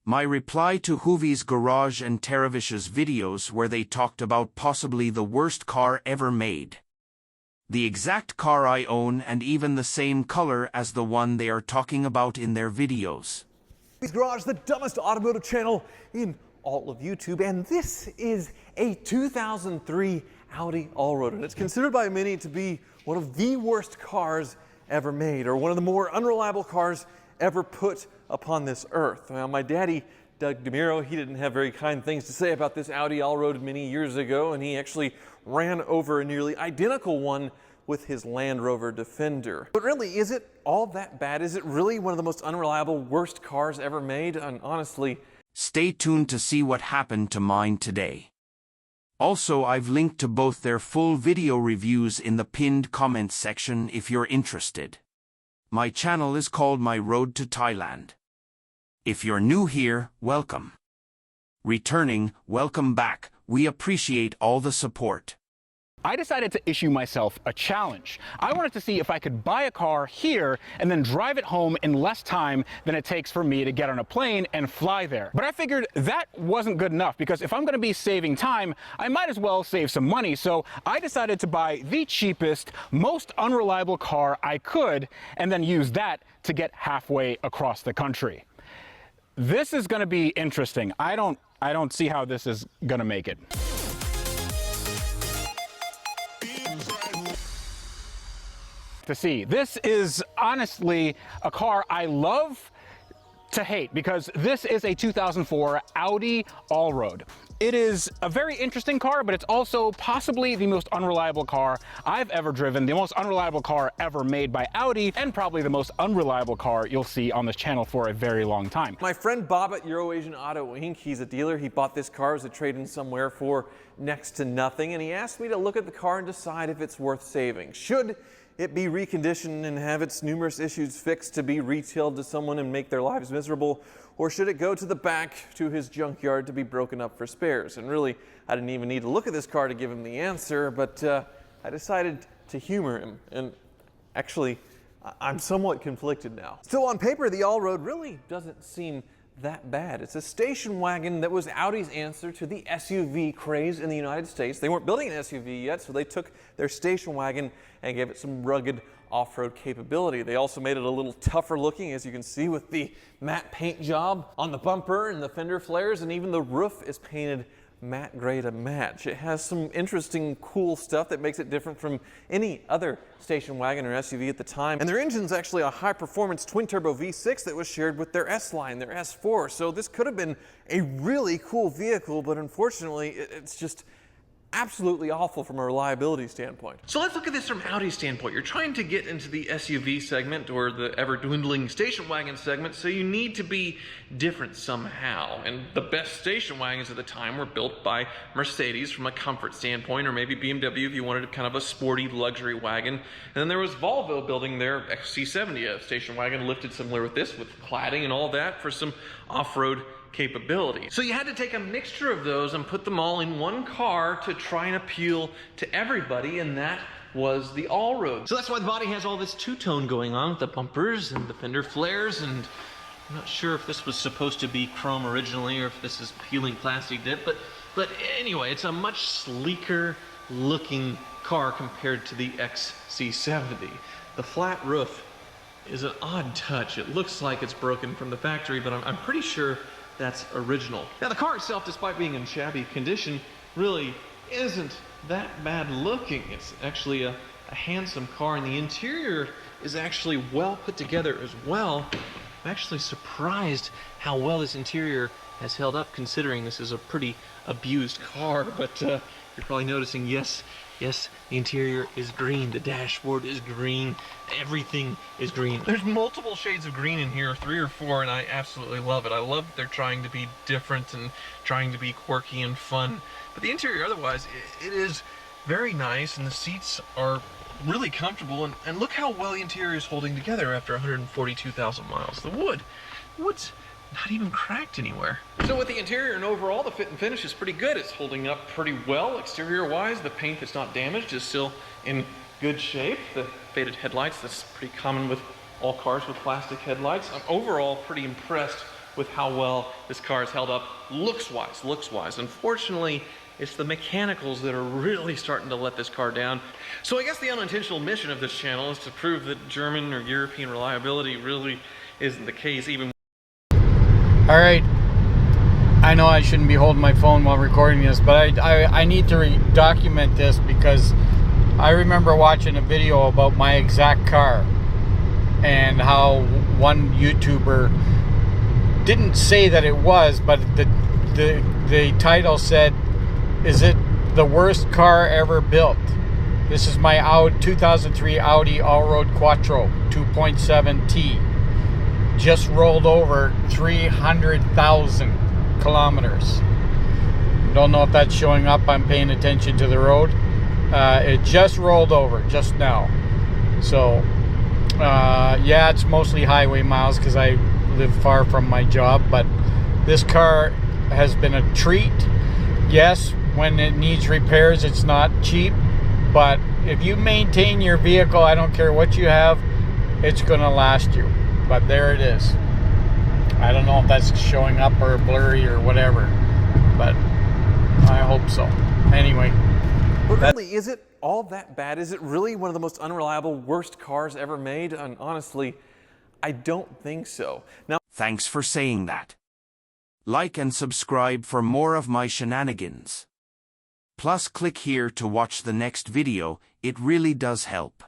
My reply to Hoovies Garage and Tavarish's videos where they talked about possibly the worst car ever made. The exact car I own and even the same color as the one they are talking about in their videos. Hoovies Garage, the dumbest automotive channel in all of YouTube, and this is a 2003 Audi Allroad, and it's considered by many to be one of the worst cars ever made, or one of the more unreliable cars ever put upon this earth. Now, my daddy, Doug DeMiro, he didn't have very kind things to say about this Audi Allroad many years ago, and he actually ran over a nearly identical one with his Land Rover Defender. But really, is it all that bad? Is it really one of the most unreliable, worst cars ever made? And honestly, stay tuned to see what happened to mine today. Also, I've linked to both their full video reviews in the pinned comments section if you're interested. My channel is called My Road to Thailand. If you're new here, welcome. Returning, welcome back. We appreciate all the support. I decided to issue myself a challenge. I wanted to see if I could buy a car here and then drive it home in less time than it takes for me to get on a plane and fly there. But I figured that wasn't good enough, because if I'm going to be saving time, I might as well save some money. So I decided to buy the cheapest, most unreliable car I could and then use that to get halfway across the country. This is going to be interesting. I don't see how this is going to make it. To see. This is honestly a car I love to hate, because this is a 2004 Audi Allroad. It is a very interesting car, but it's also possibly the most unreliable car I've ever driven, the most unreliable car ever made by Audi, and probably the most unreliable car you'll see on this channel for a very long time. my friend Bob at Eurasian Auto Inc., he's a dealer. He bought this car as a trade-in somewhere for next to nothing, and he asked me to look at the car and decide if it's worth saving. Should it be reconditioned and have its numerous issues fixed to be retailed to someone and make their lives miserable? Or should it go to the back to his junkyard to be broken up for spares? And really, I didn't even need to look at this car to give him the answer, but I decided to humor him. And actually, I'm somewhat conflicted now. Still, on paper, the Allroad really doesn't seem that bad. It's a station wagon that was Audi's answer to the SUV craze in the United States. They weren't building an SUV yet, so they took their station wagon and gave it some rugged off-road capability. They also made it a little tougher looking, as you can see, with the matte paint job on the bumper and the fender flares, and even the roof is painted matte gray to match. It has some interesting, cool stuff that makes it different from any other station wagon or SUV at the time. And their engine's actually a high-performance twin-turbo V6 that was shared with their S-Line, their S4. So this could have been a really cool vehicle, but unfortunately, it's just absolutely awful from a reliability standpoint. So let's look at this from Audi's standpoint. You're trying to get into the SUV segment, or the ever-dwindling station wagon segment, so you need to be different somehow. And the best station wagons at the time were built by Mercedes from a comfort standpoint, or maybe BMW if you wanted kind of a sporty luxury wagon. And then there was Volvo building their XC70, a station wagon lifted similar with this, with cladding and all that for some off-road capability. So you had to take a mixture of those and put them all in one car to try and appeal to everybody, and that was the Allroad. So that's why the body has all this two-tone going on with the bumpers and the fender flares, and I'm not sure if this was supposed to be chrome originally or if this is peeling plastic dip, but anyway, it's a much sleeker looking car compared to the XC70. The flat roof is an odd touch. It looks like it's broken from the factory, but I'm pretty sure that's original. Now, the car itself, despite being in shabby condition, really isn't that bad looking. It's actually a handsome car, and the interior is actually well put together as well. I'm actually surprised how well this interior has held up, considering this is a pretty abused car. But you're probably noticing, yes, the interior is green, the dashboard is green, everything is green. There's multiple shades of green in here, 3 or 4, and I absolutely love it. I love that they're trying to be different and trying to be quirky and fun. But the interior otherwise, it is very nice, and the seats are really comfortable, and look how well the interior is holding together after 142,000 miles. The wood's not even cracked anywhere. So with the interior and overall, the fit and finish is pretty good. It's holding up pretty well exterior-wise. The paint that's not damaged is still in good shape. The faded headlights, that's pretty common with all cars with plastic headlights. I'm overall pretty impressed with how well this car has held up looks-wise. Unfortunately, it's the mechanicals that are really starting to let this car down. So I guess the unintentional mission of this channel is to prove that German or European reliability really isn't the case even. All right, I know I shouldn't be holding my phone while recording this, but I need to document this because I remember watching a video about my exact car and how one YouTuber didn't say that it was, but the title said, "Is it the worst car ever built?" This is my 2003 Audi Allroad Quattro 2.7T. Just rolled over 300,000 kilometers. Don't know if that's showing up. I'm paying attention to the road. It just rolled over just now. So yeah, it's mostly highway miles because I live far from my job, but this car has been a treat. Yes, when it needs repairs, it's not cheap, but if you maintain your vehicle, I don't care what you have, it's gonna last you. But there it is. I don't know if that's showing up or blurry or whatever, but I hope so. Anyway. But really, is it all that bad? Is it really one of the most unreliable, worst cars ever made? And honestly, I don't think so. Now, Thanks for saying that. Like and subscribe for more of my shenanigans. Plus click here to watch the next video, it really does help.